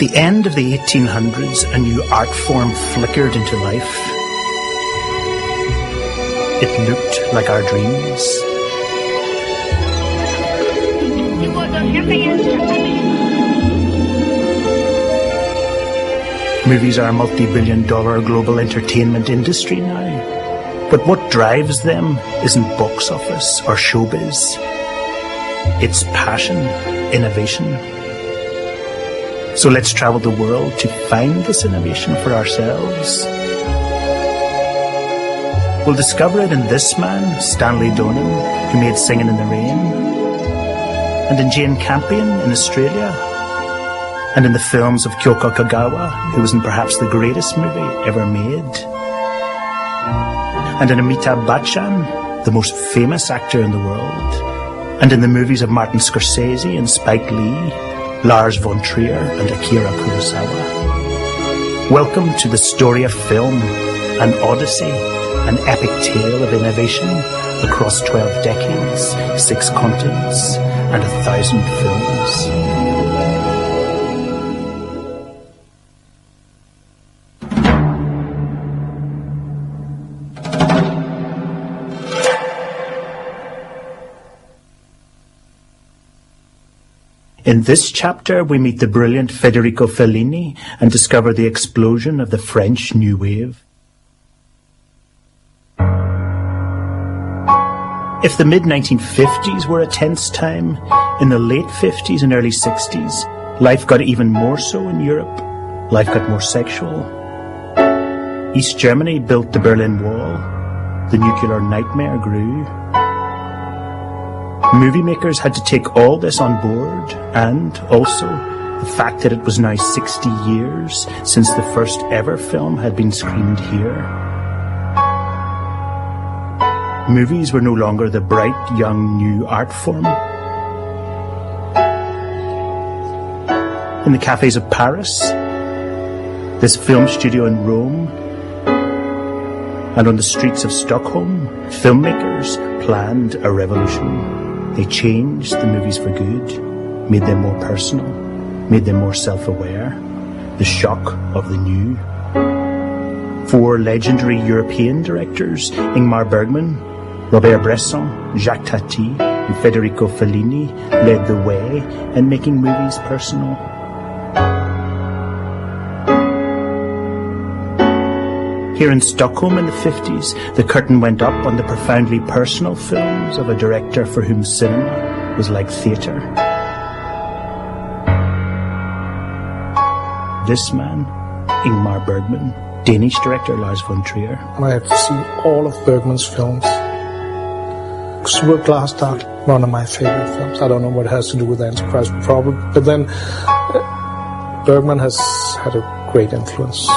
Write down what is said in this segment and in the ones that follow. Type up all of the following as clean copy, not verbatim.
the end of the 1800s, a new art form flickered into life. It looked like our dreams. Movies are a multi-billion-dollar global entertainment industry now. But what drives them isn't box office or showbiz. It's passion, innovation. So let's travel the world to find this innovation for ourselves. We'll discover it in this man, Stanley Donen, who made Singing in the Rain, and in Jane Campion in Australia, and in the films of Kyoko Kagawa, who was in perhaps the greatest movie ever made, and in Amitabh Bachchan, the most famous actor in the world, and in the movies of Martin Scorsese and Spike Lee, Lars von Trier and Akira Kurosawa. Welcome to the story of film, an odyssey, an epic tale of innovation across 12 decades, 6 continents, and 1,000 films. In this chapter, we meet the brilliant Federico Fellini and discover the explosion of the French New Wave. If the mid-1950s were a tense time, in the late 50s and early 60s, life got even more so in Europe. Life got more sexual. East Germany built the Berlin Wall. The nuclear nightmare grew. Movie makers had to take all this on board, and also the fact that it was now 60 years since the first ever film had been screened here. Movies were no longer the bright, young, new art form. In the cafes of Paris, this film studio in Rome, and on the streets of Stockholm, filmmakers planned a revolution. They changed the movies for good, made them more personal, made them more self-aware, the shock of the new. 4 legendary European directors, Ingmar Bergman, Robert Bresson, Jacques Tati, and Federico Fellini, led the way in making movies personal. Here in Stockholm in the 50s, the curtain went up on the profoundly personal films of a director for whom cinema was like theatre. This man, Ingmar Bergman, Danish director Lars von Trier. I have seen all of Bergman's films. Glass Dark, one of my favorite films. I don't know what it has to do with the Antichrist problem, but then Bergman has had a great influence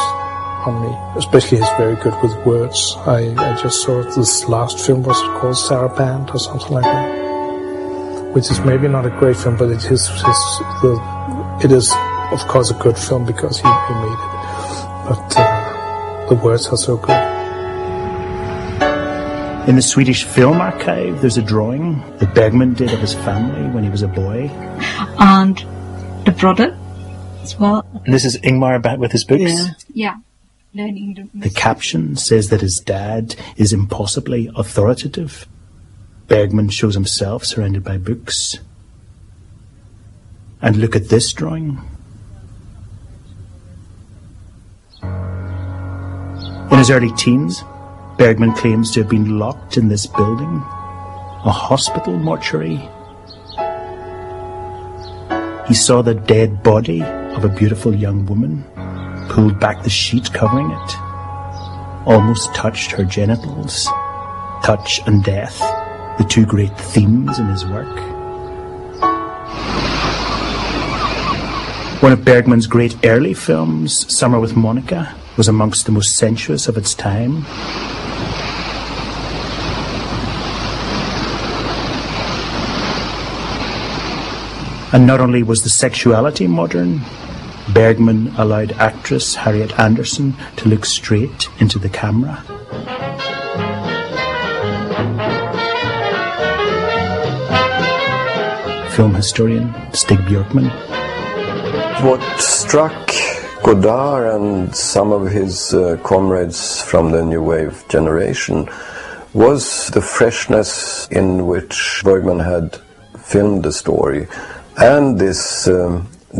on me, especially he's very good with words. I just saw this last film, was it called Sarah Band or something like that, which is maybe not a great film, but it is of course a good film because he made it, but the words are so good. In the Swedish Film Archive, there's a drawing that Bergman did of his family when he was a boy. And the brother as well. And this is Ingmar back with his books? Yeah. Learning the caption says that his dad is impossibly authoritative. Bergman shows himself surrounded by books. And look at this drawing. In his early teens, Bergman claims to have been locked in this building, a hospital mortuary. He saw the dead body of a beautiful young woman, pulled back the sheet covering it, almost touched her genitals. Touch and death, the 2 great themes in his work. One of Bergman's great early films, Summer with Monica, was amongst the most sensuous of its time. And not only was the sexuality modern, Bergman allowed actress Harriet Andersson to look straight into the camera. Film historian Stig Bjorkman. What struck Godard and some of his comrades from the new wave generation was the freshness in which Bergman had filmed the story, and this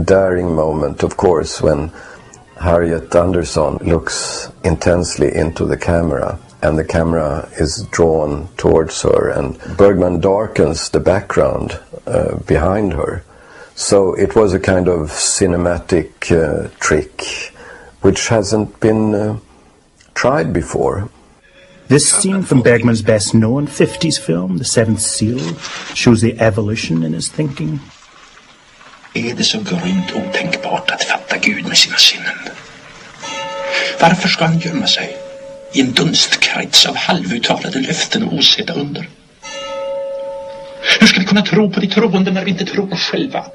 daring moment, of course, when Harriet Andersson looks intensely into the camera and the camera is drawn towards her and Bergman darkens the background behind her. So it was a kind of cinematic trick which hasn't been tried before. This scene from Bergman's best-known 50s film, The Seventh Seal, shows the evolution in his thinking. Är det så grymt otänkbart att fatta Gud med sina sinnen? Varför ska han gömma sig i en dunstkrets av halvuttalade löften och osedda under? Hur ska vi kunna tro på de troende när vi inte tror på själva?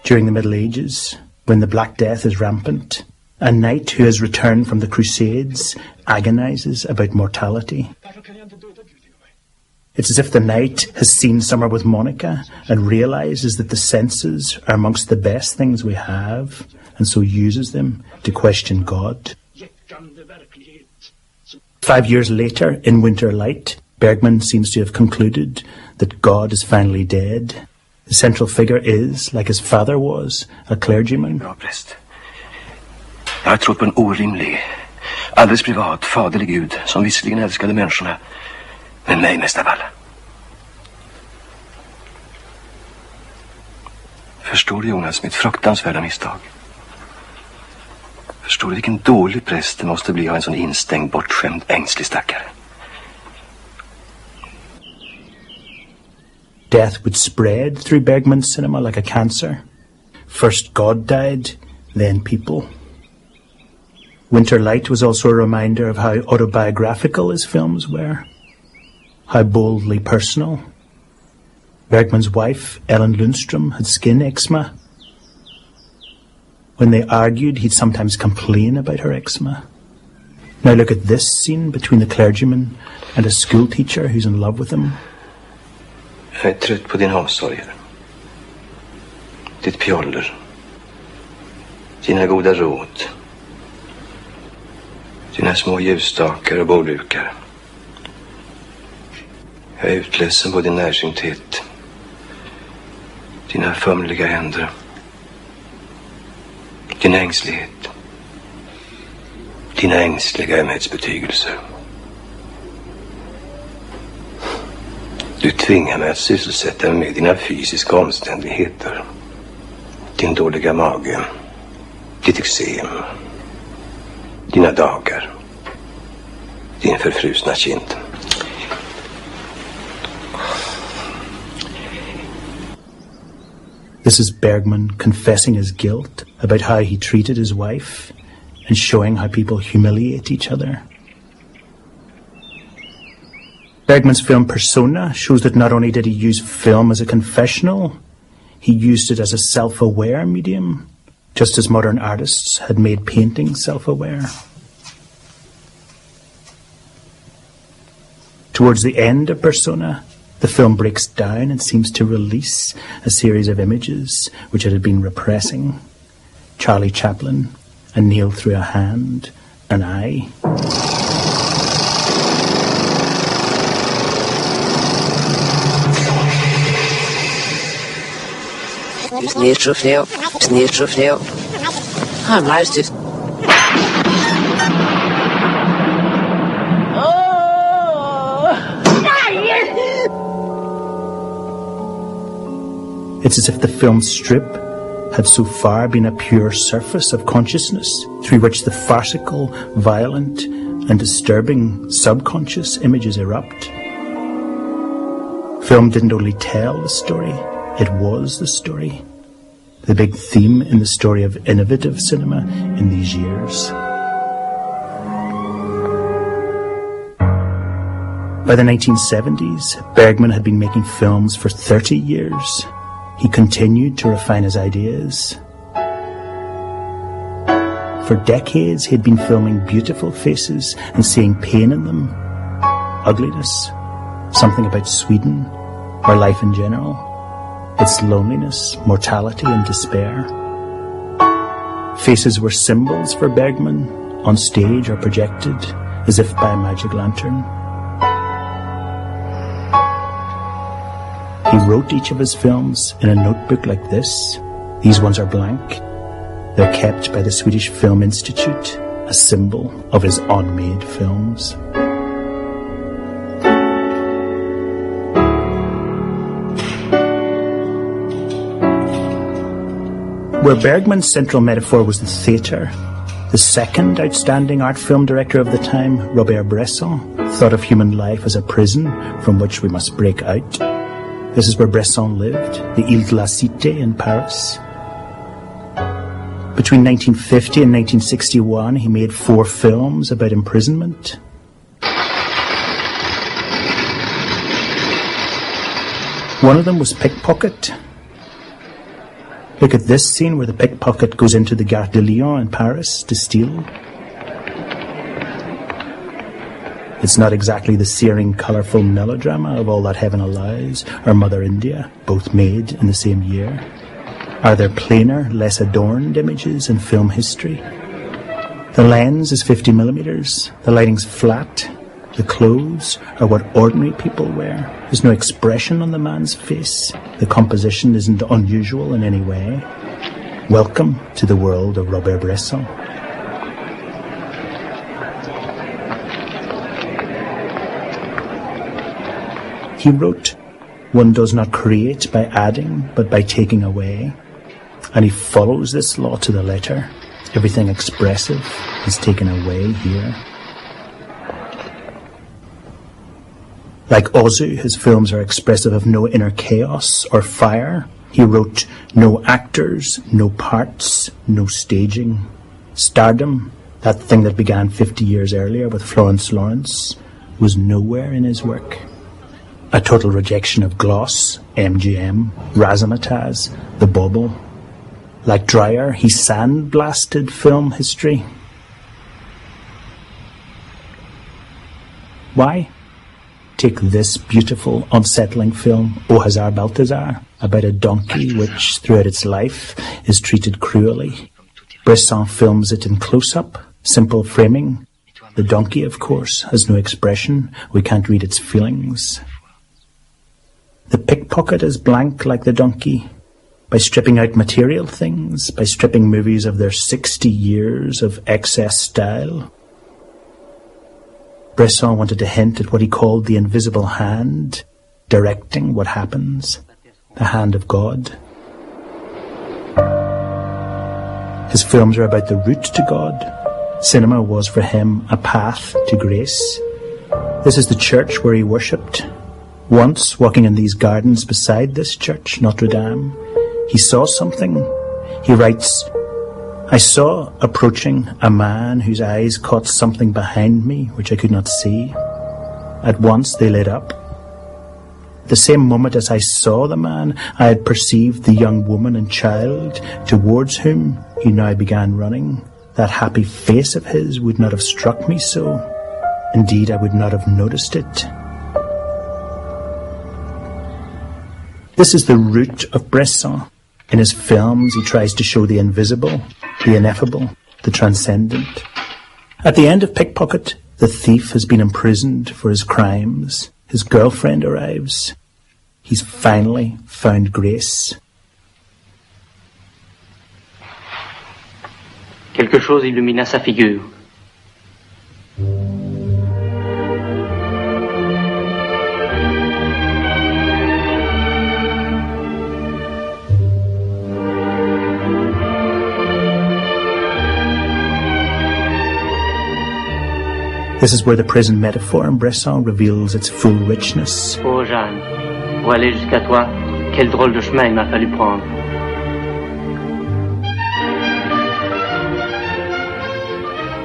During the Middle Ages, when the Black Death is rampant, a knight who has returned from the Crusades agonizes about mortality. It's as if the knight has seen Summer with Monica and realizes that the senses are amongst the best things we have, and so uses them to question God. 5 years later, in Winter Light, Bergman seems to have concluded that God is finally dead. The central figure is, like his father was, a clergyman. Bra präst. Jag har trott på en orimlig, alldeles privat, faderlig Gud som visserligen älskade människorna, men mig mest av alla. Förstår du, Jonas, mitt fruktansvärda misstag? Förstår du vilken dålig präst det måste bli av en sån instängd, bortskämd, ängslig stackare? Death would spread through Bergman's cinema like a cancer. First God died, then people. Winter Light was also a reminder of how autobiographical his films were, how boldly personal. Bergman's wife, Ellen Lundström, had skin eczema. When they argued, he'd sometimes complain about her eczema. Now look at this scene between the clergyman and a school teacher who's in love with him. Jag är trött på dina omsorger, ditt pjoller, dina goda råd, dina små ljusstakar och borddukar. Jag är utledsen på din närsynthet, dina förmliga händer, din ängslighet, dina ängsliga ömhetsbetygelser. Du tvingar mig att sysselsätta mig med dina fysiska omständigheter. Din dåliga mage, ditt eksem, dina dagar, din förfrusna kind. This is Bergman confessing his guilt about how he treated his wife and showing how people humiliate each other. Bergman's film Persona shows that not only did he use film as a confessional, he used it as a self-aware medium, just as modern artists had made painting self-aware. Towards the end of Persona, the film breaks down and seems to release a series of images which it had been repressing. Charlie Chaplin, a nail through a hand, an eye. It's as if the film's strip had so far been a pure surface of consciousness through which the farcical, violent and disturbing subconscious images erupt. Film didn't only tell the story, it was the story. The big theme in the story of innovative cinema in these years. By the 1970s, Bergman had been making films for 30 years. He continued to refine his ideas. For decades, he'd been filming beautiful faces and seeing pain in them, ugliness, something about Sweden, or life in general, its loneliness, mortality and despair. Faces were symbols for Bergman, on stage or projected, as if by a magic lantern. He wrote each of his films in a notebook like this. These ones are blank. They're kept by the Swedish Film Institute, a symbol of his unmade films. Where Bergman's central metaphor was the theatre, the second outstanding art film director of the time, Robert Bresson, thought of human life as a prison from which we must break out. This is where Bresson lived, the Ile de la Cité in Paris. Between 1950 and 1961, he made 4 films about imprisonment. One of them was Pickpocket. Look at this scene where the pickpocket goes into the Gare de Lyon in Paris to steal. It's not exactly the searing, colourful melodrama of All That Heaven Allows or Mother India, both made in the same year. Are there plainer, less adorned images in film history? The lens is 50mm, the lighting's flat, the clothes are what ordinary people wear. There's no expression on the man's face. The composition isn't unusual in any way. Welcome to the world of Robert Bresson. He wrote, "One does not create by adding, but by taking away." And he follows this law to the letter. Everything expressive is taken away here. Like Ozu, his films are expressive of no inner chaos or fire. He wrote, "No actors, no parts, no staging." Stardom, that thing that began 50 years earlier with Florence Lawrence, was nowhere in his work. A total rejection of gloss, MGM, razzmatazz, the bauble. Like Dreyer, he sandblasted film history. Why? Take this beautiful, unsettling film, O Hazar Balthazar, about a donkey which, throughout its life, is treated cruelly. Bresson films it in close-up, simple framing. The donkey, of course, has no expression. We can't read its feelings. The pickpocket is blank like the donkey. By stripping out material things, by stripping movies of their 60 years of excess style. Bresson wanted to hint at what he called the invisible hand, directing what happens, the hand of God. His films are about the route to God. Cinema was for him a path to grace. This is the church where he worshipped. Once, walking in these gardens beside this church, Notre Dame, he saw something. He writes, "I saw approaching a man whose eyes caught something behind me which I could not see. At once they lit up. The same moment as I saw the man, I had perceived the young woman and child towards whom he now began running. That happy face of his would not have struck me so. Indeed, I would not have noticed it." This is the root of Bresson. In his films, he tries to show the invisible, the ineffable, the transcendent. At the end of Pickpocket, the thief has been imprisoned for his crimes. His girlfriend arrives. He's finally found grace. Quelque chose illumina sa figure. This is where the prison metaphor in Bresson reveals its full richness. Oh Jeanne, pour aller jusqu'à toi, quel drôle de chemin il m'a fallu prendre.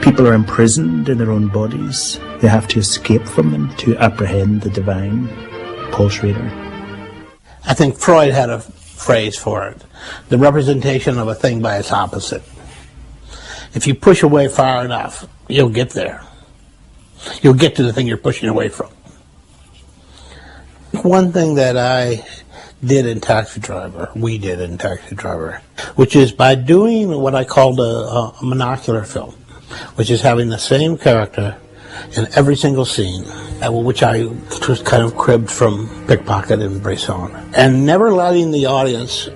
People are imprisoned in their own bodies. They have to escape from them to apprehend the divine. Paul Schrader. I think Freud had a phrase for it. The representation of a thing by its opposite. If you push away far enough, you'll get there. You'll get to the thing you're pushing away from. One thing that I did in Taxi Driver, we did in Taxi Driver, which is by doing what I called a monocular film, which is having the same character in every single scene, which I just kind of cribbed from Pickpocket and Bresson, and never letting the audience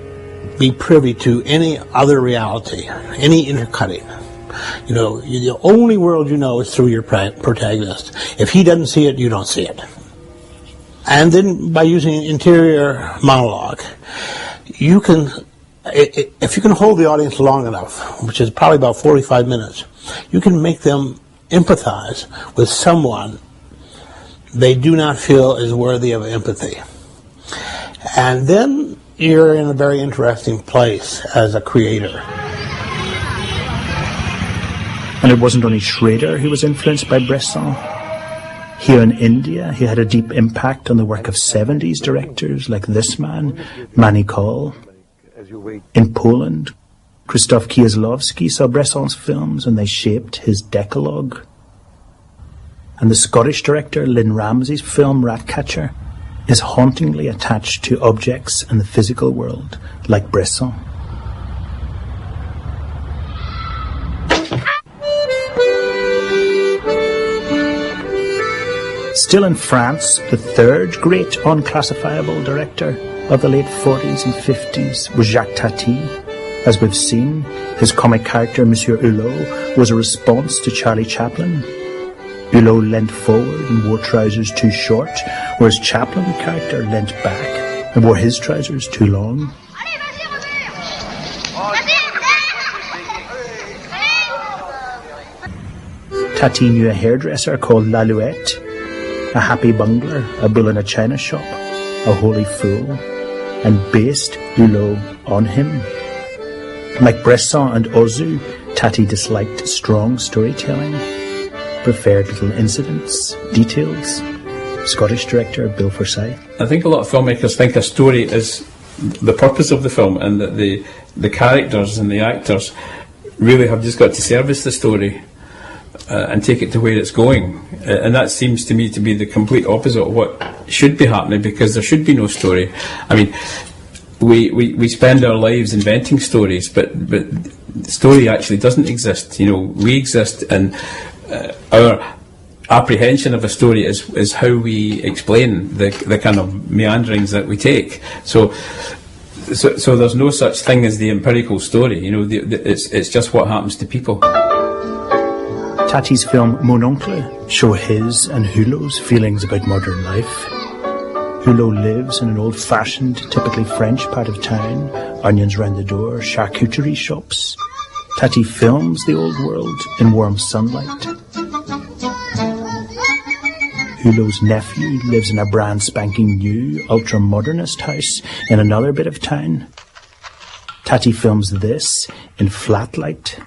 be privy to any other reality, any intercutting. You know, the only world you know is through your protagonist. If he doesn't see it, you don't see it. And then by using interior monologue, you can, if you can hold the audience long enough, which is probably about 45 minutes, you can make them empathize with someone they do not feel is worthy of empathy. And then you're in a very interesting place as a creator. And it wasn't only Schrader who was influenced by Bresson. Here in India, he had a deep impact on the work of 70s directors like this man, Manny Call. In Poland, Krzysztof Kieslowski saw Bresson's films and they shaped his decalogue. And the Scottish director Lynn Ramsay's film Ratcatcher is hauntingly attached to objects in the physical world, like Bresson. Still in France, the third great unclassifiable director of the late 40s and 50s was Jacques Tati. As we've seen, his comic character Monsieur Hulot was a response to Charlie Chaplin. Hulot leant forward and wore trousers too short, whereas Chaplin's character leant back and wore his trousers too long. Tati knew a hairdresser called Lalouette, a happy bungler, a bull in a china shop, a holy fool, and based Hulot on him. Like Bresson and Ozu, Tati disliked strong storytelling, preferred little incidents, details. Scottish director Bill Forsyth. I think a lot of filmmakers think a story is the purpose of the film, and that the characters and the actors really have just got to service the story and take it to where it's going. And that seems to me to be the complete opposite of what should be happening, because there should be no story. I mean, we spend our lives inventing stories, but story actually doesn't exist. You know, we exist, and our apprehension of a story is how we explain the kind of meanderings that we take. So there's no such thing as the empirical story. You know, it's just what happens to people. Tati's film Mon Oncle show his and Hulot's feelings about modern life. Hulot lives in an old-fashioned, typically French part of town, onions round the door, charcuterie shops. Tati films the old world in warm sunlight. Hulot's nephew lives in a brand spanking new, ultra-modernist house in another bit of town. Tati films this in flat light.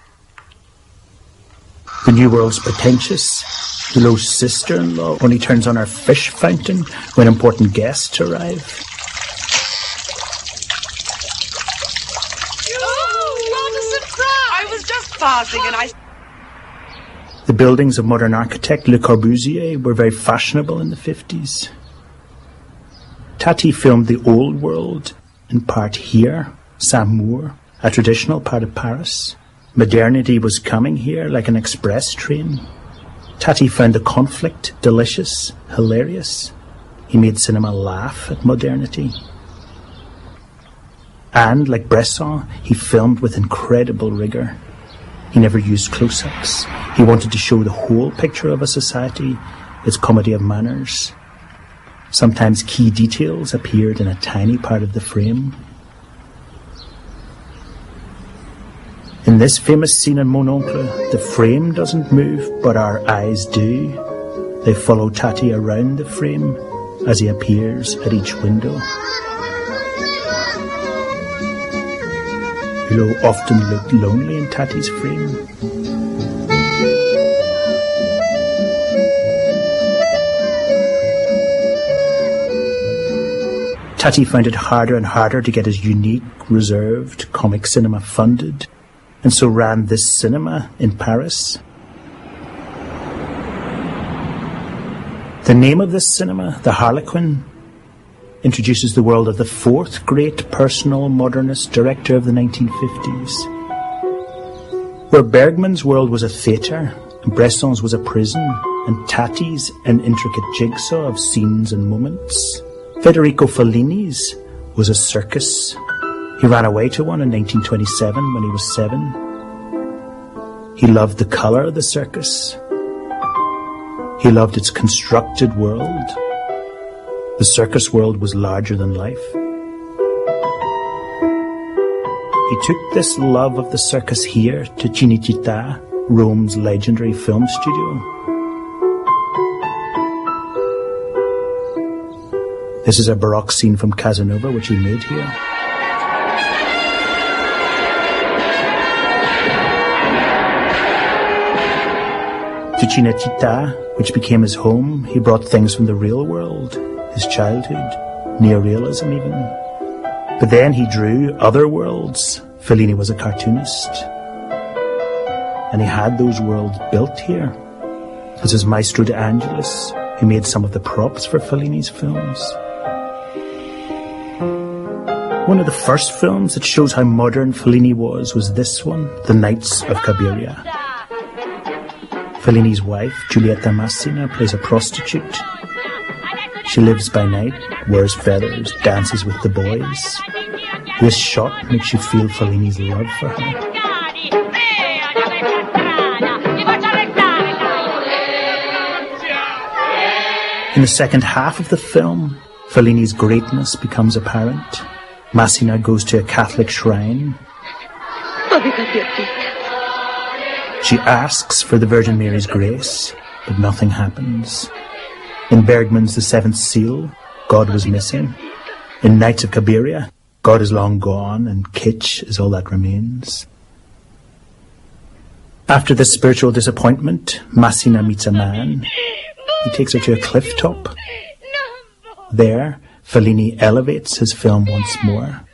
The new world's pretentious. Hulot's sister-in-law only turns on her fish fountain when important guests arrive. Oh, what a surprise! I was just passing and I... The buildings of modern architect Le Corbusier were very fashionable in the 50s. Tati filmed the old world, in part here, Saint-Maur, a traditional part of Paris. Modernity was coming here like an express train. Tati found the conflict delicious, hilarious. He made cinema laugh at modernity. And, like Bresson, he filmed with incredible rigour. He never used close-ups. He wanted to show the whole picture of a society, its comedy of manners. Sometimes key details appeared in a tiny part of the frame. In this famous scene in Mon Oncle, the frame doesn't move, but our eyes do. They follow Tati around the frame as he appears at each window. Hulot often looked lonely in Tati's frame. Tati found it harder and harder to get his unique, reserved comic cinema funded, and so ran this cinema in Paris. The name of this cinema, the Harlequin, introduces the world of the fourth great personal modernist director of the 1950s. Where Bergman's world was a theatre, and Bresson's was a prison, and Tati's an intricate jigsaw of scenes and moments, Federico Fellini's was a circus. He ran away to one in 1927 when he was 7. He loved the colour of the circus. He loved its constructed world. The circus world was larger than life. He took this love of the circus here to Cinecittà, Rome's legendary film studio. This is a Baroque scene from Casanova, which he made here. To Cinecittà, which became his home, he brought things from the real world, his childhood, neorealism even. But then he drew other worlds. Fellini was a cartoonist. And he had those worlds built here. As his Maestro de Angelis, he made some of the props for Fellini's films. One of the first films that shows how modern Fellini was this one, The Knights of Cabiria. Fellini's wife, Giulietta Massina, plays a prostitute. She lives by night, wears feathers, dances with the boys. This shot makes you feel Fellini's love for her. In the second half of the film, Fellini's greatness becomes apparent. Massina goes to a Catholic shrine. She asks for the Virgin Mary's grace, but nothing happens. In Bergman's The Seventh Seal, God was missing. In Knights of Cabiria, God is long gone and kitsch is all that remains. After this spiritual disappointment, Massina meets a man. He takes her to a cliff top. There, Fellini elevates his film once more.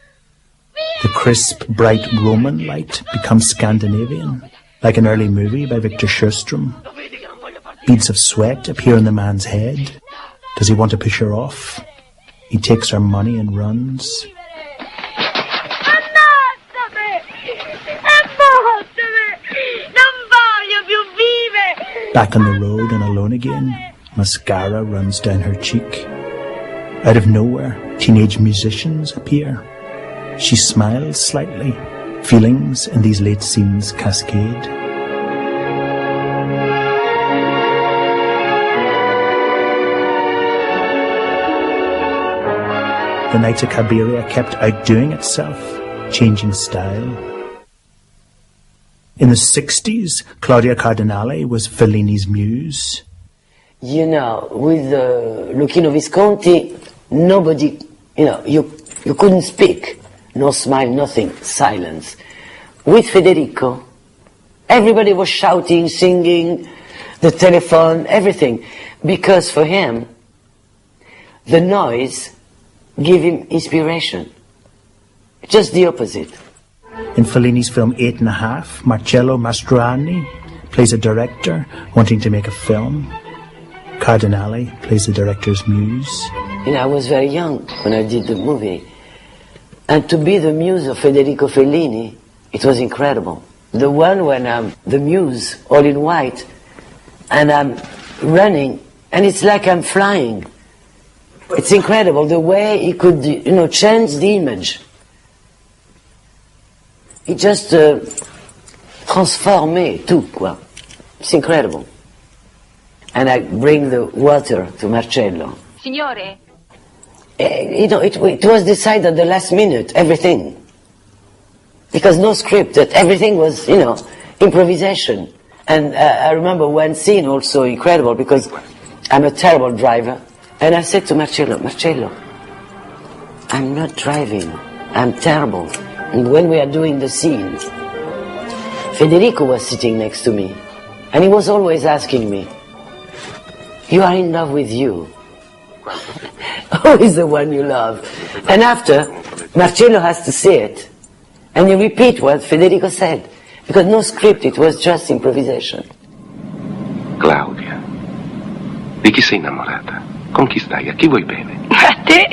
The crisp, bright Roman light becomes Scandinavian, like an early movie by Victor Sjöström. Beads of sweat appear on the man's head. Does he want to push her off? He takes her money and runs. Back on the road and alone again, mascara runs down her cheek. Out of nowhere, teenage musicians appear. She smiles slightly. Feelings in these late scenes cascade. The Knights of Cabiria kept outdoing itself, changing style. In the 60s, Claudia Cardinale was Fellini's muse. You know, with Luchino Visconti, nobody, you couldn't speak. No smile, nothing, silence. With Federico, everybody was shouting, singing, the telephone, everything. Because for him, the noise gave him inspiration. Just the opposite. In Fellini's film 8½, Marcello Mastroianni plays a director wanting to make a film. Cardinale plays the director's muse. I was very young when I did the movie. And to be the muse of Federico Fellini, it was incredible. The one when I'm the muse, all in white, and I'm running, and it's like I'm flying. It's incredible the way he could, change the image. He just transformé tout, quoi. It's incredible. And I bring the water to Marcello. Signore? It was decided at the last minute, everything. Because no script, everything was, improvisation. And I remember one scene also incredible, because I'm a terrible driver. And I said to Marcello, I'm not driving, I'm terrible. And when we are doing the scene, Federico was sitting next to me. And he was always asking me, you are in love with you. Who is the one you love? And after, Marcello has to say it. And you repeat what Federico said. Because no script, it was just improvisation. Claudia, di chi sei innamorata? Con chi stai? A chi vuoi bene? A te?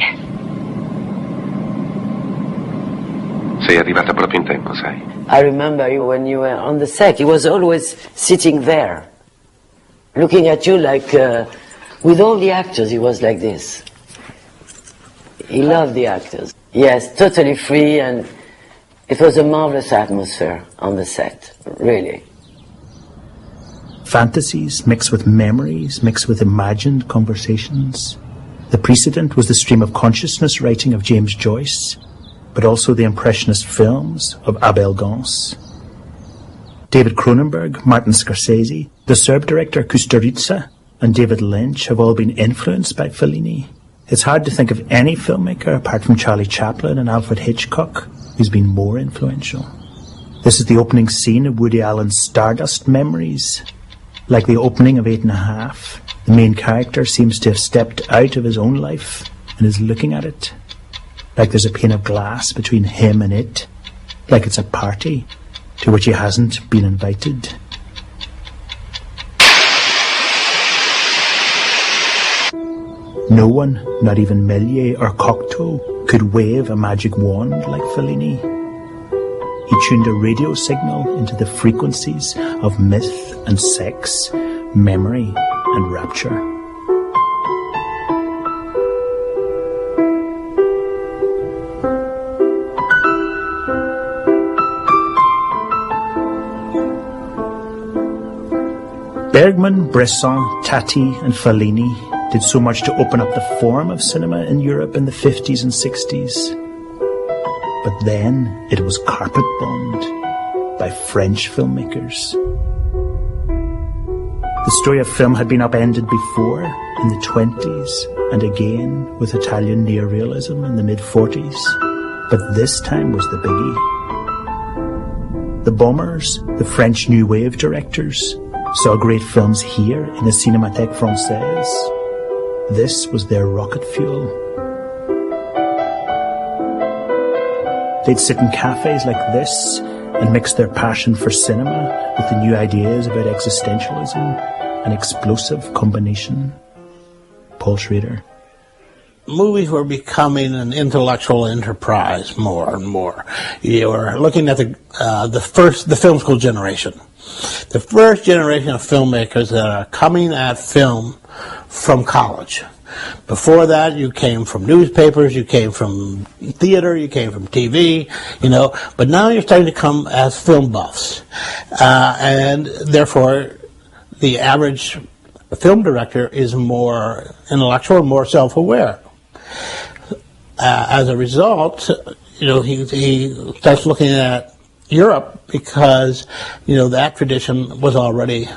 Sei arrivata proprio in tempo, sai. I remember when you were on the set, he was always sitting there, looking at you like, with all the actors, he was like this. He loved the actors. Yes, totally free, and it was a marvelous atmosphere on the set, really. Fantasies mixed with memories, mixed with imagined conversations. The precedent was the stream of consciousness writing of James Joyce, but also the impressionist films of Abel Gance. David Cronenberg, Martin Scorsese, the Serb director Kusturica, and David Lynch have all been influenced by Fellini. It's hard to think of any filmmaker, apart from Charlie Chaplin and Alfred Hitchcock, who's been more influential. This is the opening scene of Woody Allen's Stardust Memories. Like the opening of 8½, the main character seems to have stepped out of his own life and is looking at it. Like there's a pane of glass between him and it. Like it's a party to which he hasn't been invited. No one, not even Méliès or Cocteau, could wave a magic wand like Fellini. He tuned a radio signal into the frequencies of myth and sex, memory and rapture. Bergman, Bresson, Tati and Fellini did so much to open up the form of cinema in Europe in the 50s and 60s. But then it was carpet bombed by French filmmakers. The story of film had been upended before in the 20s and again with Italian neorealism in the mid-40s. But this time was the biggie. The bombers, the French New Wave directors, saw great films here in the Cinémathèque Française. This was their rocket fuel. They'd sit in cafes like this and mix their passion for cinema with the new ideas about existentialism, an explosive combination. Paul Schrader. Movies were becoming an intellectual enterprise more and more. You were looking at the film school generation. The first generation of filmmakers that are coming at film from college. Before that, you came from newspapers, you came from theater, you came from TV, but now you're starting to come as film buffs. And therefore, the average film director is more intellectual, more self-aware. As a result, he starts looking at Europe because, that tradition was already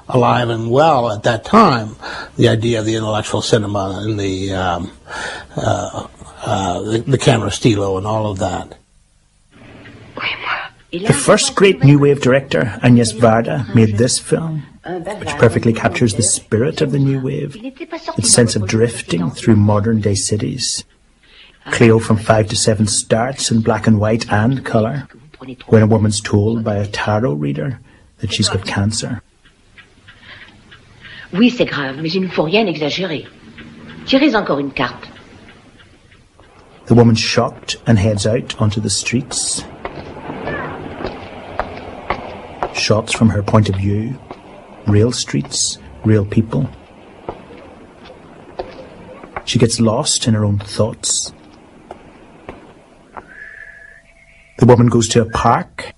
alive and well at that time. The idea of the intellectual cinema and the camera stylo and all of that. The first great New Wave director, Agnes Varda, made this film, which perfectly captures the spirit of the New Wave, its sense of drifting through modern-day cities. Cleo from 5 to 7 starts in black and white and colour, when a woman's told by a tarot reader that she's got cancer. Oui, c'est grave, mais il ne faut rien exagérer. Tirez encore une carte. The woman's shocked and heads out onto the streets. Shots from her point of view. Real streets, real people. She gets lost in her own thoughts. The woman goes to a park.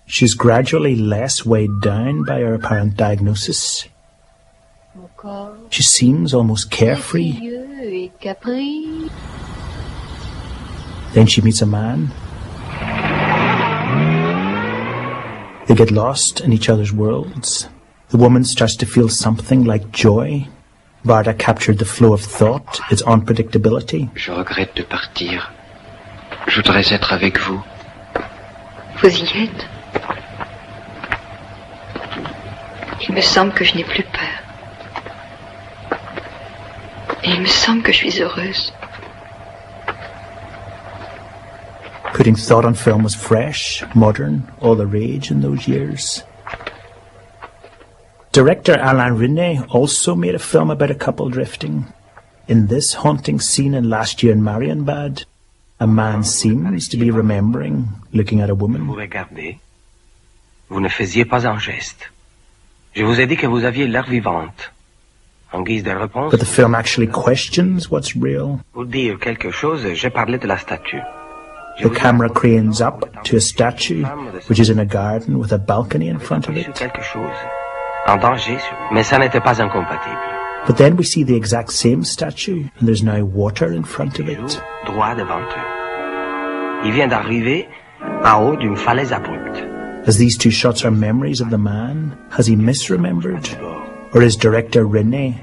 She's gradually less weighed down by her apparent diagnosis. She seems almost carefree. Then she meets a man. They get lost in each other's worlds. The woman starts to feel something like joy. Varda captured the flow of thought, its unpredictability. Je regrette de partir. Je voudrais être avec vous. Vous y êtes? Il me semble que je n'ai plus peur. Et il me semble que je suis heureuse. Putting thought on film was fresh, modern, all the rage in those years. Director Alain Resnais also made a film about a couple drifting. In this haunting scene in Last Year in Marienbad, a man seems to be remembering looking at a woman. Vous regardez. Vous ne faisiez pas un geste. Je vous ai dit que vous aviez l'air vivante. En guise de réponse, But the film actually questions what's real. pour dire quelque chose, j'ai parlé de la statue. The camera cranes up to a statue which is in a garden with a balcony in front of it. Quelque chose. En danger, mais ça n'était pas incompatible. But then we see the exact same statue and there's now water in front of it. Droit devant eux. Il vient d'arriver en haut d'une falaise abrupte. As these two shots are memories of the man, has he misremembered? Or is director René,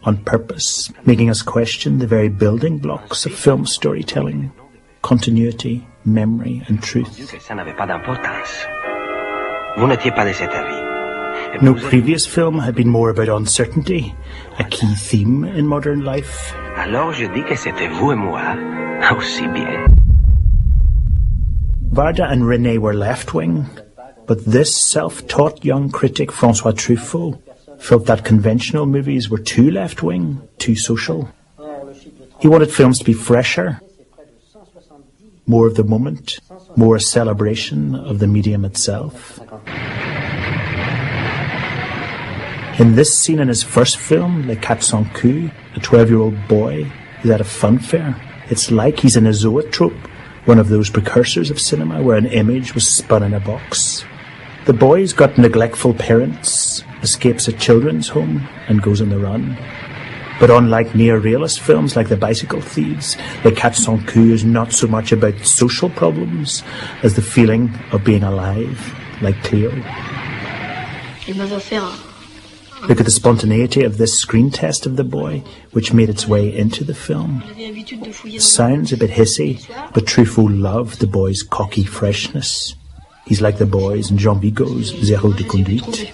on purpose, making us question the very building blocks of film storytelling? Continuity, memory and truth. Que ça n'avait pas d'importance. Vous n'étiez pas de cet avis. No previous film had been more about uncertainty, a key theme in modern life. Alors je dis que c'était vous et moi, aussi bien. Varda and René were left-wing, but this self-taught young critic, François Truffaut, felt that conventional movies were too left-wing, too social. He wanted films to be fresher, more of the moment, more a celebration of the medium itself. In this scene in his first film, Les Quatre Cents Coups, a 12-year-old boy is at a fun fair. It's like he's in a zoetrope, one of those precursors of cinema where an image was spun in a box. The boy's got neglectful parents, escapes a children's home and goes on the run. But unlike neo-realist films like The Bicycle Thieves, Les Quatre Cents Coups is not so much about social problems as the feeling of being alive, like Cleo. Il m'avait offert Look at the spontaneity of this screen test of the boy, which made its way into the film. Sounds a bit hissy, but Truffaut loved the boy's cocky freshness. He's like the boys in Jean Vigo's Zéro de Conduite.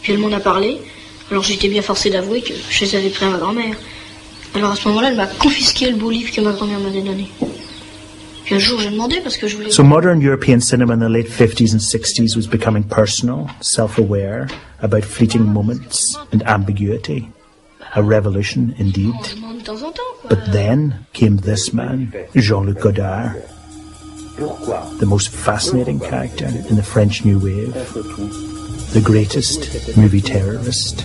Puis elle m'en a parlé, alors j'étais bien forcé d'avouer que je les avais pris à ma grand-mère. Alors à ce moment-là, elle m'a confisqué le beau livre que ma grand-mère m'avait donné. Puis un jour, j'ai demandé parce que je voulais... So modern European cinema in the late 50s and 60s was becoming personal, self-aware, about fleeting moments and ambiguity. A revolution indeed. But then came this man, Jean-Luc Godard. The most fascinating character in the French New Wave. The greatest movie terrorist.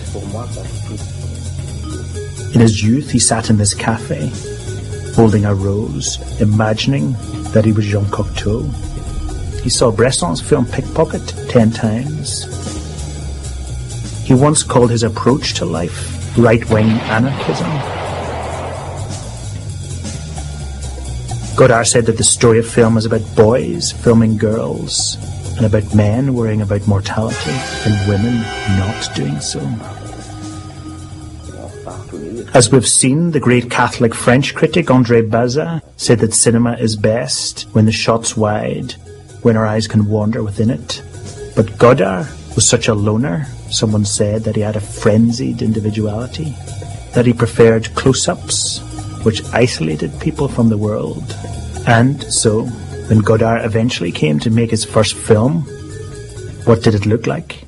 In his youth, he sat in this cafe, holding a rose, imagining that he was Jean Cocteau. He saw Bresson's film Pickpocket 10 times. He once called his approach to life right-wing anarchism. Godard said that the story of film is about boys filming girls and about men worrying about mortality and women not doing so. As we've seen, the great Catholic French critic André Bazin said that cinema is best when the shot's wide, when our eyes can wander within it. But Godard was such a loner, someone said that he had a frenzied individuality, that he preferred close-ups, which isolated people from the world. And so, when Godard eventually came to make his first film, what did it look like?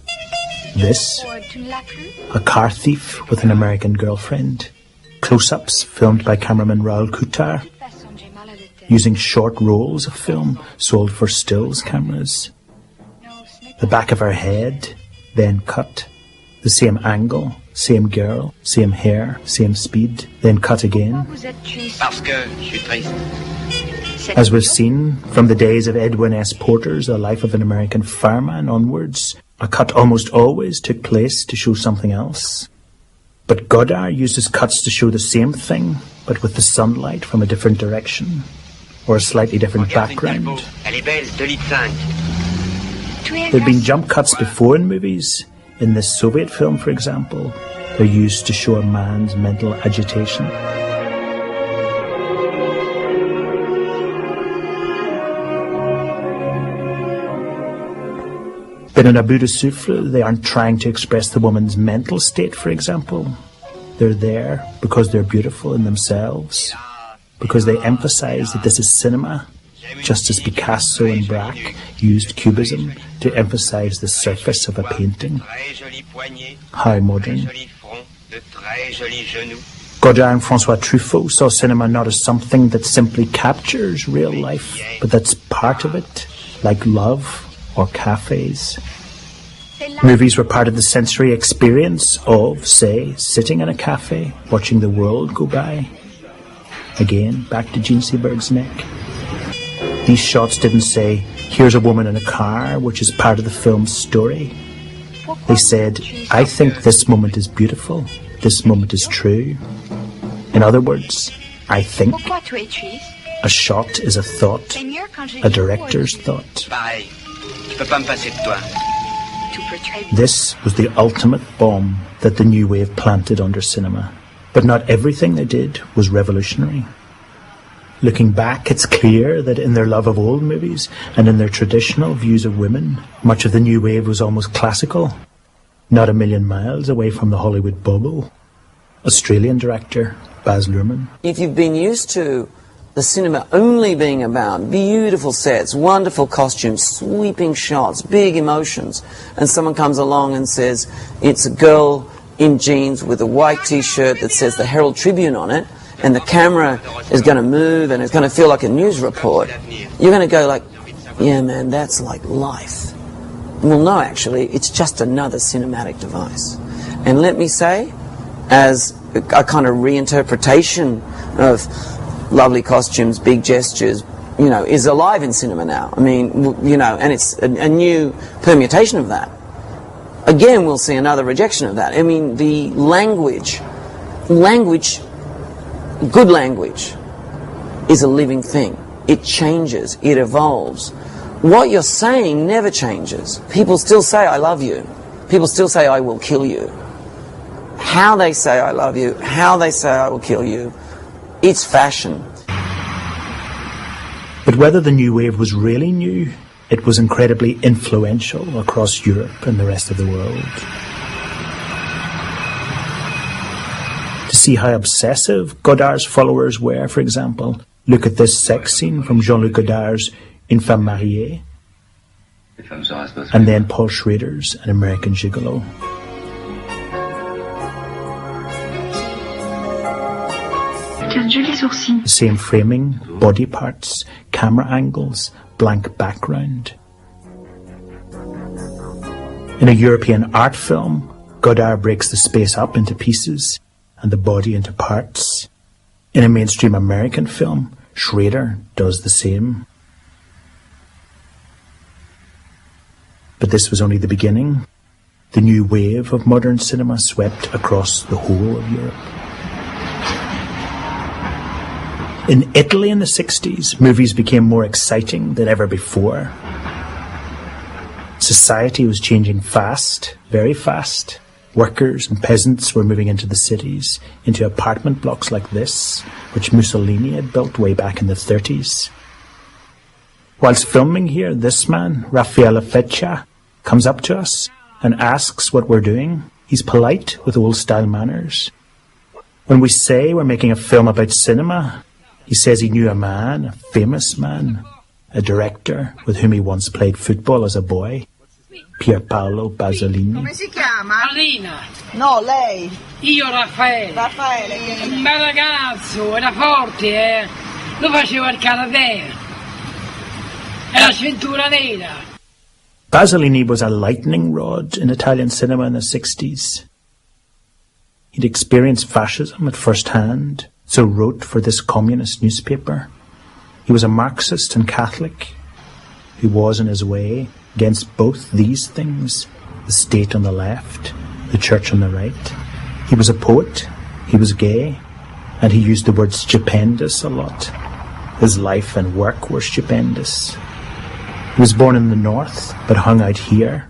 This. A car thief with an American girlfriend. Close-ups filmed by cameraman Raoul Coutard, using short rolls of film sold for stills cameras. The back of her head, then cut. The same angle, same girl, same hair, same speed, then cut again. Parce que je suis triste. As we've seen from the days of Edwin S. Porter's The Life of an American Fireman onwards, a cut almost always took place to show something else. But Godard uses cuts to show the same thing, but with the sunlight from a different direction, or a slightly different background. There'd been jump cuts before in movies. In this Soviet film, for example, they're used to show a man's mental agitation. But in A Bout de Souffle, they aren't trying to express the woman's mental state, for example. They're there because they're beautiful in themselves, because they emphasize that this is cinema, just as Picasso and Braque used cubism to emphasize the surface of a painting. How modern. Godard and Francois Truffaut saw cinema not as something that simply captures real life, but that's part of it, like love or cafes. Movies were part of the sensory experience of, say, sitting in a cafe, watching the world go by. Again, back to Gene Seberg's neck. These shots didn't say, here's a woman in a car, which is part of the film's story. They said, I think this moment is beautiful, this moment is true. In other words, I think. A shot is a thought, a director's thought. This was the ultimate bomb that the new wave planted under cinema. But not everything they did was revolutionary. Looking back, it's clear that in their love of old movies and in their traditional views of women, much of the new wave was almost classical, not a million miles away from the Hollywood bubble. Australian director Baz Luhrmann. If you've been used to the cinema only being about beautiful sets, wonderful costumes, sweeping shots, big emotions, and someone comes along and says it's a girl in jeans with a white t-shirt that says the Herald Tribune on it, and the camera is going to move and it's going to feel like a news report, you're going to go like, yeah man, that's like life. Well no, actually it's just another cinematic device. And let me say, as a kind of reinterpretation of lovely costumes, big gestures, you know, is alive in cinema now. I mean, you know, and it's a new permutation of that. Again, we'll see another rejection of that. I mean, the language, good language, is a living thing. It changes, it evolves. What you're saying never changes. People still say, I love you. People still say, I will kill you. How they say, I love you, how they say, I will kill you, it's fashion. But whether the new wave was really new, it was incredibly influential across Europe and the rest of the world. To see how obsessive Godard's followers were, for example, look at this sex scene from Jean-Luc Godard's Une Femme Mariée, and then Paul Schrader's An American Gigolo. The same framing, body parts, camera angles, blank background. In a European art film, Godard breaks the space up into pieces and the body into parts. In a mainstream American film, Schrader does the same. But this was only the beginning. The new wave of modern cinema swept across the whole of Europe. In Italy in the 60s, movies became more exciting than ever before. Society was changing fast, very fast. Workers and peasants were moving into the cities, into apartment blocks like this, which Mussolini had built way back in the 30s. Whilst filming here, this man, Raffaele Feccia, comes up to us and asks what we're doing. He's polite with old-style manners. When we say we're making a film about cinema, he says he knew a man, a famous man, a director with whom he once played football as a boy, Pierpaolo Pasolini. Come si chiama? Marina. No, lei. Io Raffaele. Raffaele. Un bel ragazzo, era forte, Lo faceva il karate. E la cintura nera. Pasolini was a lightning rod in Italian cinema in the 60s. He'd experienced fascism at first hand, so wrote for this communist newspaper. He was a Marxist and Catholic who was, in his way, against both these things, the state on the left, the church on the right. He was a poet, he was gay, and he used the word stupendous a lot. His life and work were stupendous. He was born in the north, but hung out here,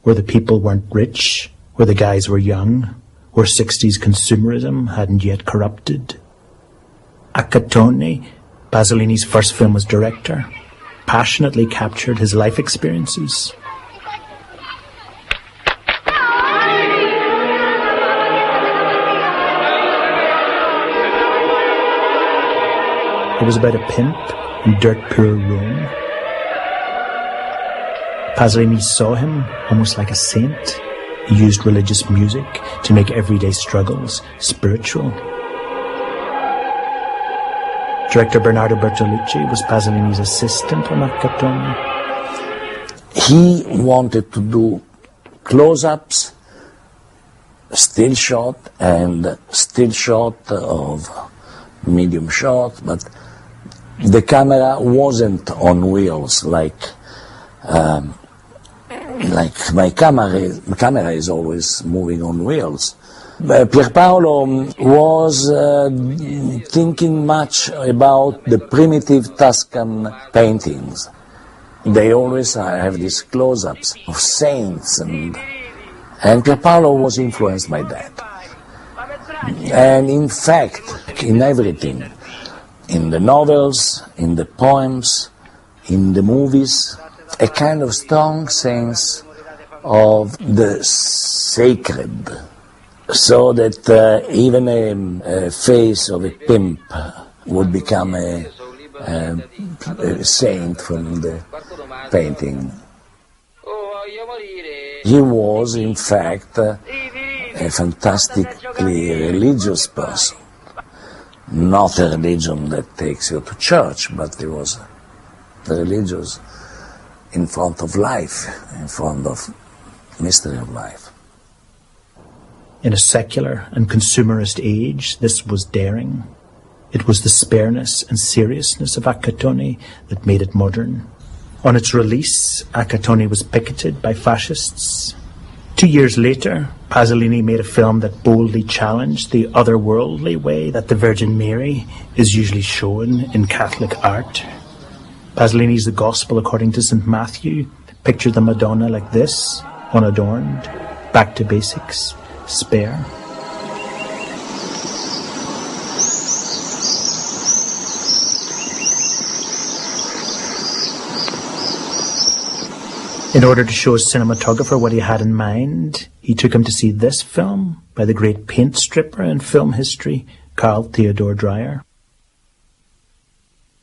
where the people weren't rich, where the guys were young, where 60s consumerism hadn't yet corrupted. Accattone, Pasolini's first film as director, passionately captured his life experiences. It was about a pimp in dirt-poor Rome. Pasolini saw him almost like a saint. He used religious music to make everyday struggles spiritual. Director Bernardo Bertolucci was Pasolini's assistant on Accattoni. He wanted to do close-ups, still shot, and still shot of medium shot, but the camera wasn't on wheels like my camera is always moving on wheels. Pierpaolo was thinking much about the primitive Tuscan paintings. They always have these close-ups of saints, and Pierpaolo was influenced by that. And in fact, in everything, in the novels, in the poems, in the movies, a kind of strong sense of the sacred, so that even a face of a pimp would become a saint from the painting. He was, in fact, a fantastically religious person. Not a religion that takes you to church, but he was religious in front of life, in front of mystery of life. In a secular and consumerist age, this was daring. It was the spareness and seriousness of Accattoni that made it modern. On its release, Accattoni was picketed by fascists. 2 years later, Pasolini made a film that boldly challenged the otherworldly way that the Virgin Mary is usually shown in Catholic art. Pasolini's The Gospel According to St. Matthew pictured the Madonna like this, unadorned, back to basics, spare. In order to show his cinematographer what he had in mind, he took him to see this film by the great paint stripper in film history, Carl Theodor Dreyer.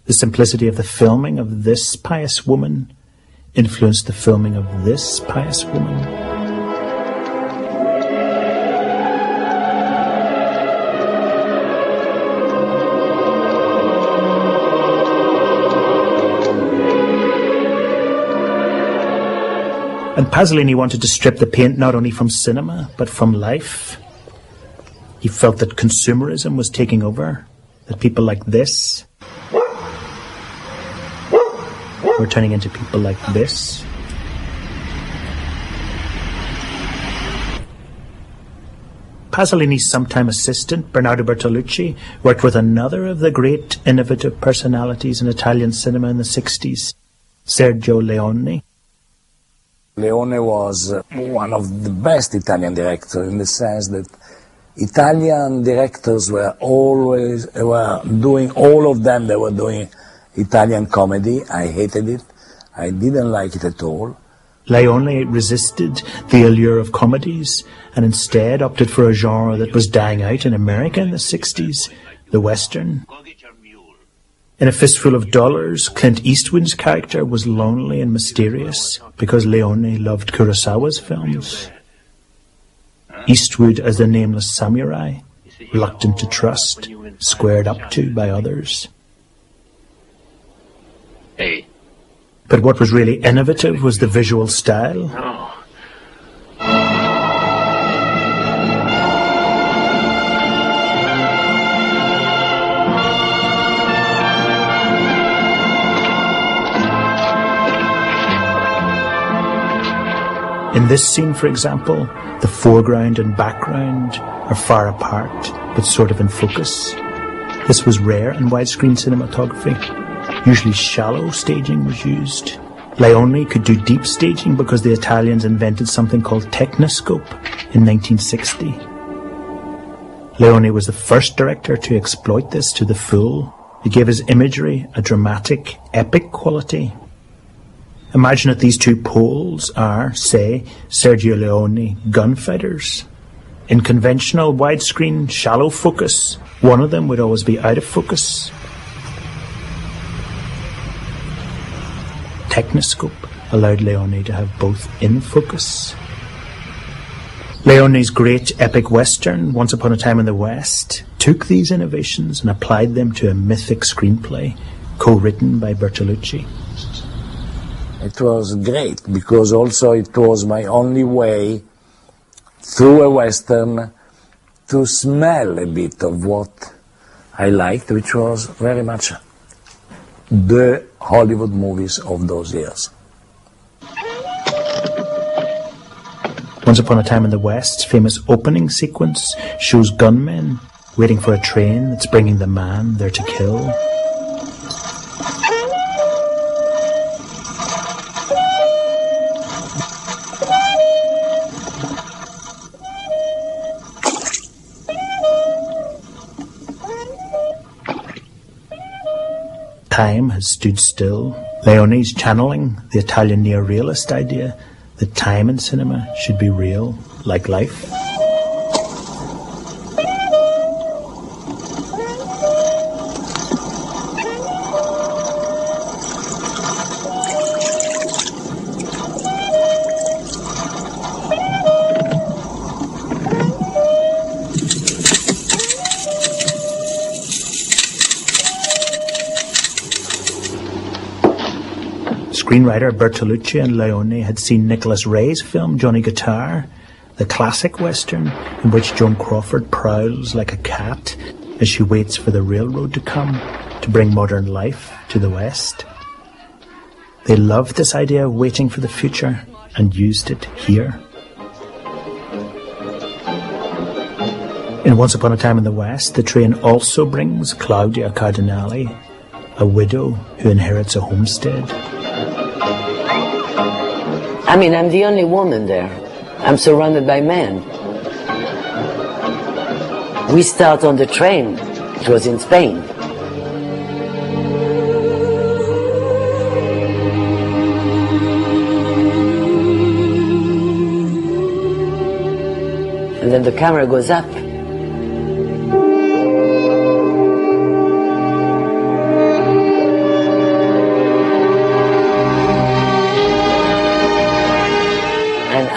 The simplicity of the filming of this pious woman influenced the filming of this pious woman. And Pasolini wanted to strip the paint not only from cinema, but from life. He felt that consumerism was taking over, that people like this were turning into people like this. Pasolini's sometime assistant, Bernardo Bertolucci, worked with another of the great innovative personalities in Italian cinema in the 60s, Sergio Leone. Leone was one of the best Italian directors in the sense that Italian directors were doing, all of them, they were doing Italian comedy. I hated it. I didn't like it at all. Leone resisted the allure of comedies and instead opted for a genre that was dying out in America in the 60s, the Western. In A Fistful of Dollars, Clint Eastwood's character was lonely and mysterious because Leone loved Kurosawa's films. Eastwood as the nameless samurai, reluctant to trust, squared up to by others. Hey. But what was really innovative was the visual style. No. In this scene, for example, the foreground and background are far apart, but sort of in focus. This was rare in widescreen cinematography. Usually shallow staging was used. Leone could do deep staging because the Italians invented something called technoscope in 1960. Leone was the first director to exploit this to the full. It gave his imagery a dramatic, epic quality. Imagine that these two poles are, say, Sergio Leone gunfighters. In conventional widescreen shallow focus, one of them would always be out of focus. Technoscope allowed Leone to have both in focus. Leone's great epic western, Once Upon a Time in the West, took these innovations and applied them to a mythic screenplay, co-written by Bertolucci. It was great, because also it was my only way, through a western, to smell a bit of what I liked, which was very much the Hollywood movies of those years. Once Upon a Time in the West's famous opening sequence shows gunmen waiting for a train that's bringing the man they're to kill. Time has stood still. Leone's channeling the Italian neorealist idea that time in cinema should be real, like life. Screenwriter Bertolucci and Leone had seen Nicholas Ray's film Johnny Guitar, the classic western in which Joan Crawford prowls like a cat as she waits for the railroad to come to bring modern life to the West. They loved this idea of waiting for the future and used it here. In Once Upon a Time in the West, the train also brings Claudia Cardinale, a widow who inherits a homestead. I mean, I'm the only woman there. I'm surrounded by men. We start on the train. It was in Spain. And then the camera goes up.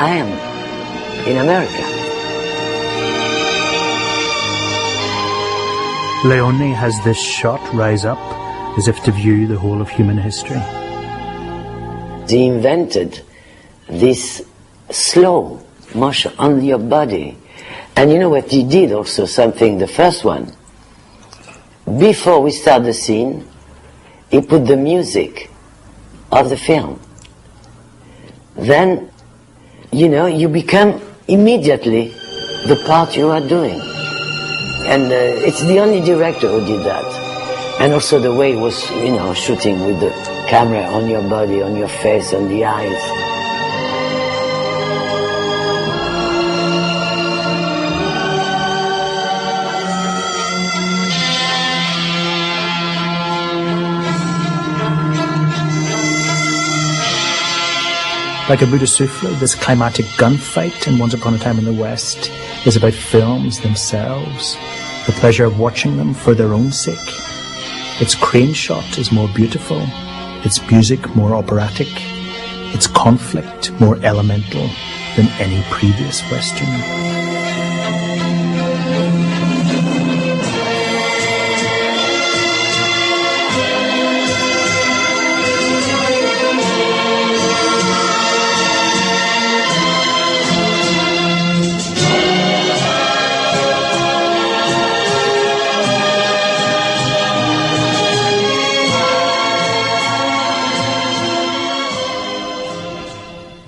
I am in America. Leone has this shot rise up as if to view the whole of human history. He invented this slow motion on your body. And you know what he did also, something, the first one. Before we start the scene, he put the music of the film. Then you know, you become immediately the part you are doing. And it's the only director who did that. And also the way he was, you know, shooting with the camera on your body, on your face, on the eyes. Like a bout de souffle, this climatic gunfight in Once Upon a Time in the West is about films themselves, the pleasure of watching them for their own sake. Its crane shot is more beautiful, its music more operatic, its conflict more elemental than any previous Western.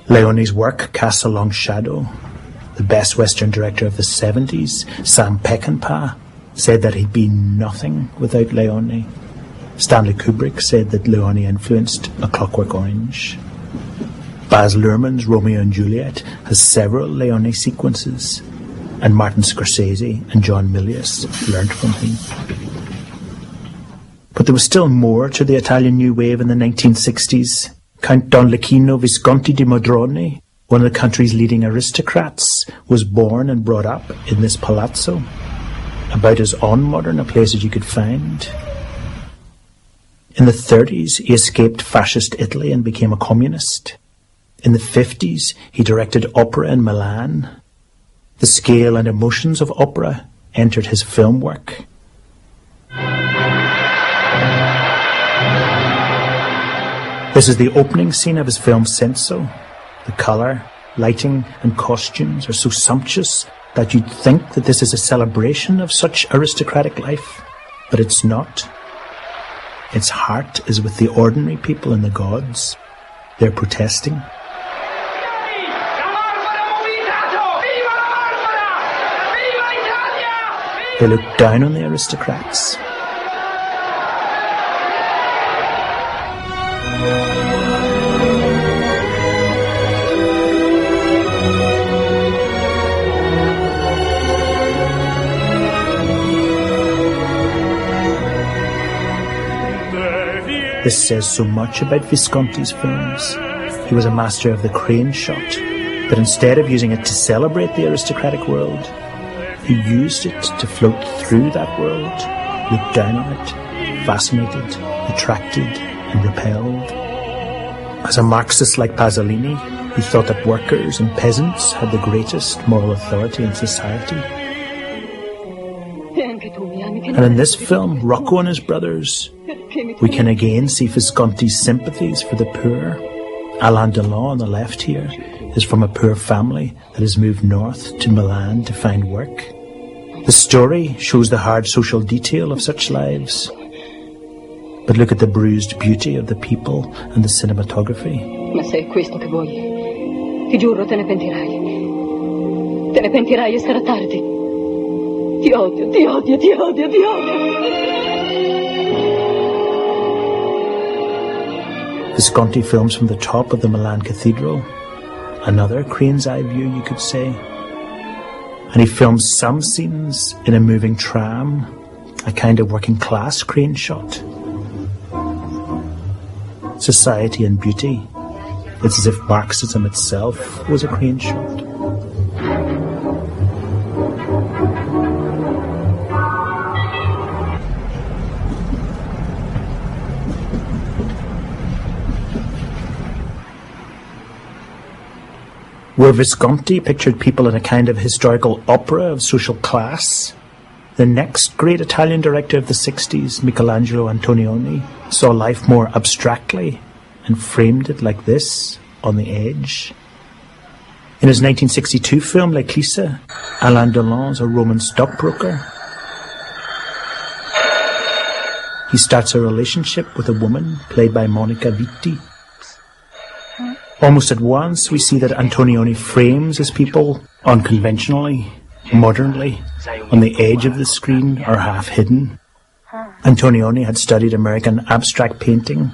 Leone's work casts a long shadow. The best Western director of the 70s, Sam Peckinpah, said that he'd be nothing without Leone. Stanley Kubrick said that Leone influenced A Clockwork Orange. Baz Luhrmann's Romeo and Juliet has several Leone sequences, and Martin Scorsese and John Milius learnt from him. But there was still more to the Italian New Wave in the 1960s. Count Don Lichino Visconti di Modrone, one of the country's leading aristocrats, was born and brought up in this palazzo, about as unmodern a place as you could find. In the 30s, he escaped fascist Italy and became a communist. In the 50s, he directed opera in Milan. The scale and emotions of opera entered his film work. This is the opening scene of his film Senso. The colour, lighting and costumes are so sumptuous that you'd think that this is a celebration of such aristocratic life, but it's not. Its heart is with the ordinary people and the gods. They're protesting. They look down on the aristocrats. This says so much about Visconti's films. He was a master of the crane shot, but instead of using it to celebrate the aristocratic world, he used it to float through that world, look down on it, fascinated, attracted and repelled. As a Marxist like Pasolini, he thought that workers and peasants had the greatest moral authority in society. And in this film, Rocco and his brothers, we can again see Visconti's sympathies for the poor. Alain Delon on the left here is from a poor family that has moved north to Milan to find work. The story shows the hard social detail of such lives. But look at the bruised beauty of the people and the cinematography. Ma se è questo che vuoi, ti giuro te ne pentirai. Te ne pentirai e sarà tardi. Ti odio, ti odio, ti odio, ti odio. Visconti films from the top of the Milan Cathedral, another crane's eye view, you could say. And he films some scenes in a moving tram, a kind of working class crane shot. Society and beauty. It's as if Marxism itself was a crane shot. Where Visconti pictured people in a kind of historical opera of social class, the next great Italian director of the 60s, Michelangelo Antonioni, saw life more abstractly and framed it like this, on the edge. In his 1962 film L'Eclisse, Alain Delon's a Roman stockbroker. He starts a relationship with a woman played by Monica Vitti. Almost at once, we see that Antonioni frames his people unconventionally, modernly, on the edge of the screen or half hidden. Antonioni had studied American abstract painting,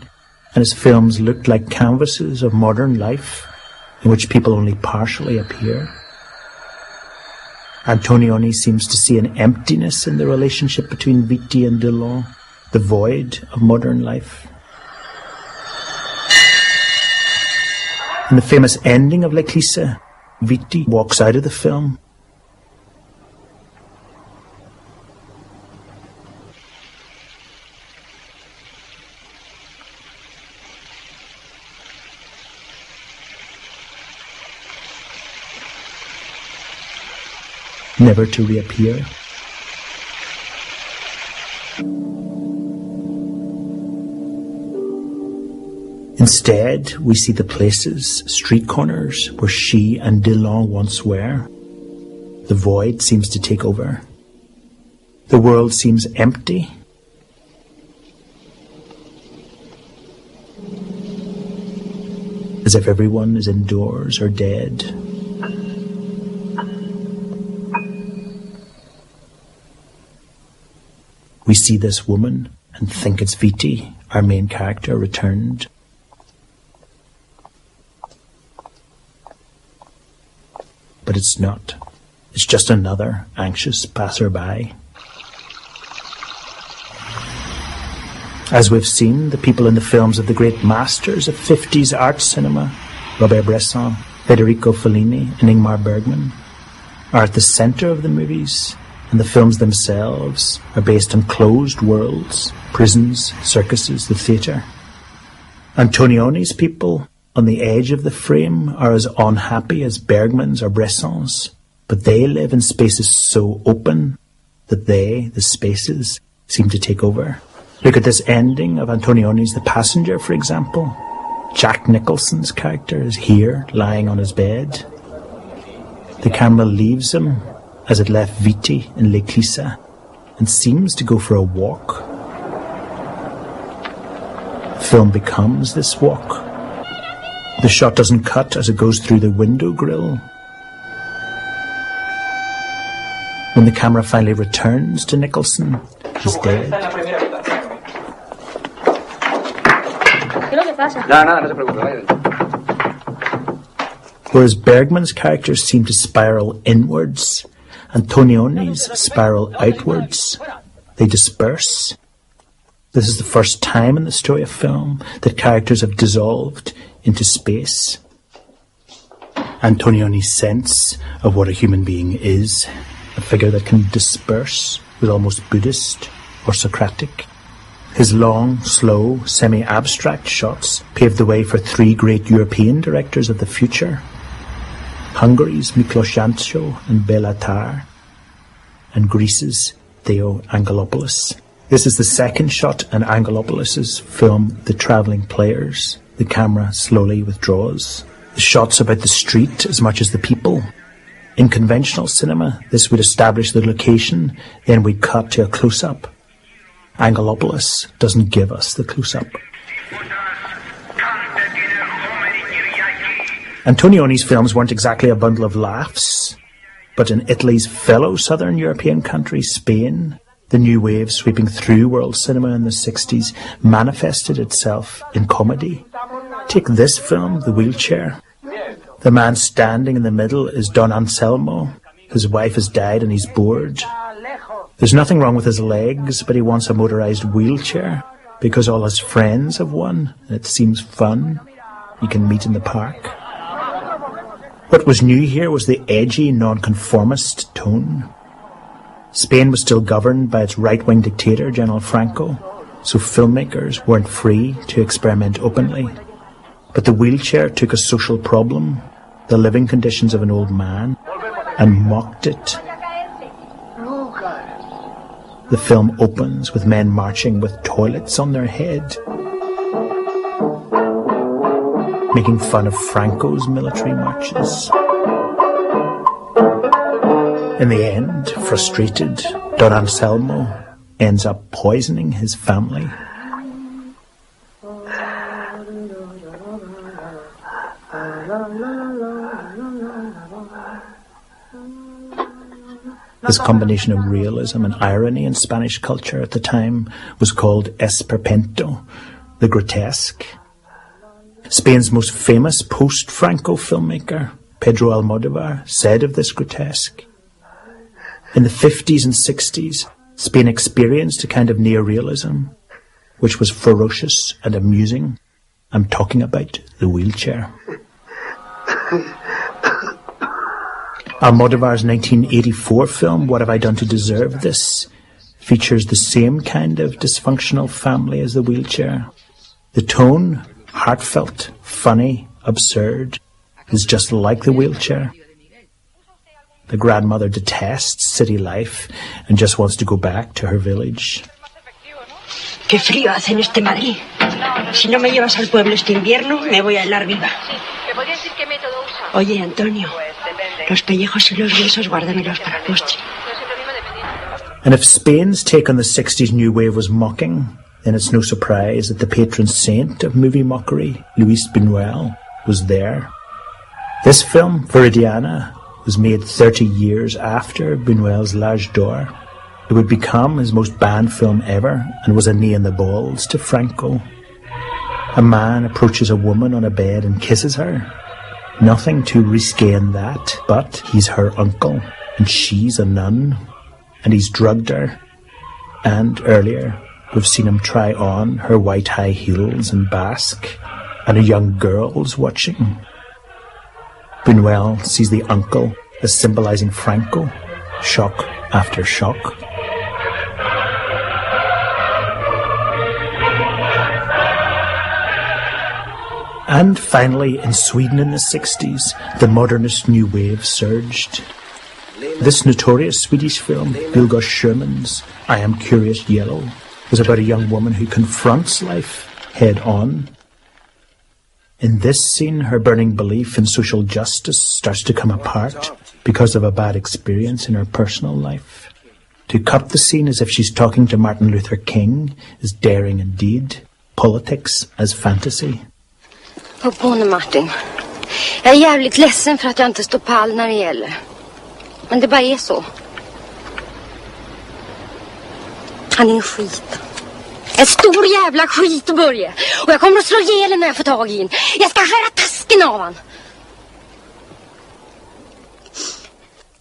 and his films looked like canvases of modern life in which people only partially appear. Antonioni seems to see an emptiness in the relationship between Vitti and Delon, the void of modern life. In the famous ending of L'Eclisse, Vitti walks out of the film. Never to reappear. Instead, we see the places, street corners, where she and Delon once were. The void seems to take over. The world seems empty. As if everyone is indoors or dead. We see this woman and think it's Vitti, our main character, returned. But it's not. It's just another anxious passerby. As we've seen, the people in the films of the great masters of 50s art cinema, Robert Bresson, Federico Fellini and Ingmar Bergman, are at the centre of the movies, and the films themselves are based on closed worlds, prisons, circuses, the theatre. Antonioni's people on the edge of the frame are as unhappy as Bergman's or Bresson's. but they live in spaces so open that they, the spaces, seem to take over. Look at this ending of Antonioni's The Passenger, for example. Jack Nicholson's character is here, lying on his bed. The camera leaves him, as it left Viti in L'Eclissa, and seems to go for a walk. The film becomes this walk. The shot doesn't cut as it goes through the window grill. When the camera finally returns to Nicholson, he's dead. Whereas Bergman's characters seem to spiral inwards, Antonioni's spiral outwards. They disperse. This is the first time in the story of film that characters have dissolved into space. Antonioni's sense of what a human being is, a figure that can disperse, was almost Buddhist or Socratic. His long, slow, semi-abstract shots paved the way for three great European directors of the future: Hungary's Miklos Jancsó and Béla Tarr, and Greece's Theo Angelopoulos. This is the second shot in Angelopoulos' film The Travelling Players. The camera slowly withdraws. The shot's about the street as much as the people. In conventional cinema, this would establish the location, then we'd cut to a close-up. Angelopoulos doesn't give us the close-up. Antonioni's films weren't exactly a bundle of laughs, but in Italy's fellow southern European country, Spain, the new wave sweeping through world cinema in the 60s manifested itself in comedy. Take this film, The Wheelchair. The man standing in the middle is Don Anselmo. His wife has died and he's bored. There's nothing wrong with his legs, but he wants a motorized wheelchair because all his friends have one, and it seems fun. You can meet in the park. What was new here was the edgy, nonconformist tone. Spain was still governed by its right-wing dictator, General Franco, so filmmakers weren't free to experiment openly. But The Wheelchair took a social problem, the living conditions of an old man, and mocked it. The film opens with men marching with toilets on their head, making fun of Franco's military marches. In the end, frustrated, Don Anselmo ends up poisoning his family. This combination of realism and irony in Spanish culture at the time was called esperpento, the grotesque. Spain's most famous post-Franco filmmaker, Pedro Almodóvar, said of this grotesque, in the 50s and 60s, Spain experienced a kind of neorealism, which was ferocious and amusing. I'm talking about The Wheelchair. Almodóvar's 1984 film, What Have I Done to Deserve This?, features the same kind of dysfunctional family as The Wheelchair. The tone, heartfelt, funny, absurd, is just like The Wheelchair. The grandmother detests city life and just wants to go back to her village. Qué frío hace en este Madrid. Si no me llevas al pueblo este invierno, me voy a helar viva. Oye, Antonio, los pellejos y los huesos guárdamelos para postre. And if Spain's take on the 60s new wave was mocking, then it's no surprise that the patron saint of movie mockery, Luis Buñuel, was there. This film, Viridiana, was made 30 years after Buñuel's L'Âge d'Or. It would become his most banned film ever and was a knee in the balls to Franco. A man approaches a woman on a bed and kisses her. Nothing too risque in that, but he's her uncle and she's a nun and he's drugged her. And earlier, we've seen him try on her white high heels and bask, and a young girl's watching. Buñuel sees the uncle as symbolizing Franco, shock after shock. And finally, in Sweden in the 60s, the modernist new wave surged. This notorious Swedish film, Vilgot Sherman's I Am Curious Yellow, was about a young woman who confronts life head on. In this scene, her burning belief in social justice starts to come apart because of a bad experience in her personal life. To cut the scene as if she's talking to Martin Luther King is daring indeed. Politics as fantasy. Hopp på nu, Martin. Jag är jävligt ledsen för att jag inte står pall när det gäller. Men det bara är så. Han är en skit. En stor jävla skit, Börje. Och jag kommer att slå ihjäl när jag får tag i in. Jag ska skära tasken av han.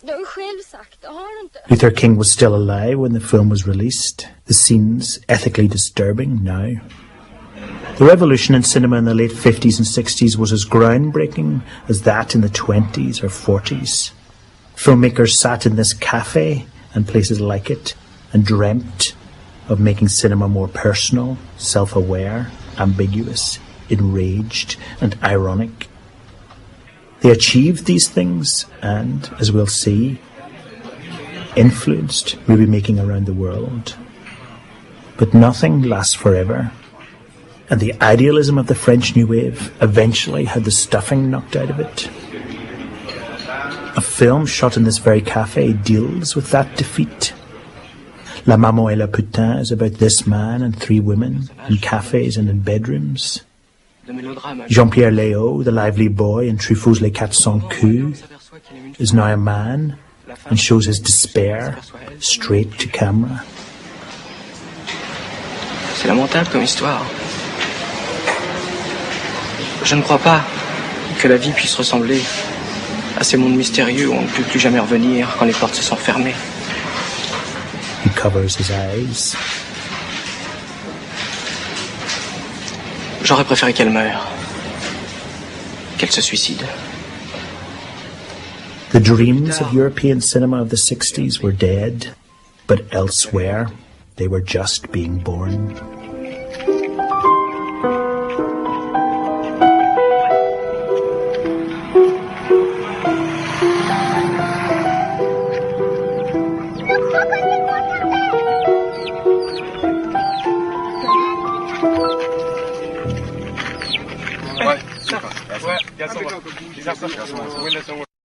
Du har ju själv sagt, har du inte? Luther King was still alive when the film was released. The scenes ethically disturbing now. The revolution in cinema in the late 50s and 60s was as groundbreaking as that in the 20s or 40s. Filmmakers sat in this cafe and places like it and dreamt of making cinema more personal, self-aware, ambiguous, enraged, and ironic. They achieved these things and, as we'll see, influenced movie making around the world. But nothing lasts forever, and the idealism of the French New Wave eventually had the stuffing knocked out of it. A film shot in this very cafe deals with that defeat. La Maman et le Putain is about this man and three women in cafes and in bedrooms. Jean-Pierre Léaud, the lively boy in Truffaut's Les 400 Coups, is now a man and shows his despair straight to camera. C'est lamentable comme histoire. Je ne crois pas que la vie puisse ressembler à ces mondes mystérieux où on ne peut plus jamais revenir quand les portes se sont fermées. He covers his eyes. J'aurais préféré qu'elle meure, qu'elle se suicide. The dreams of European cinema of the 60s were dead, but elsewhere they were just being born. Ja, så.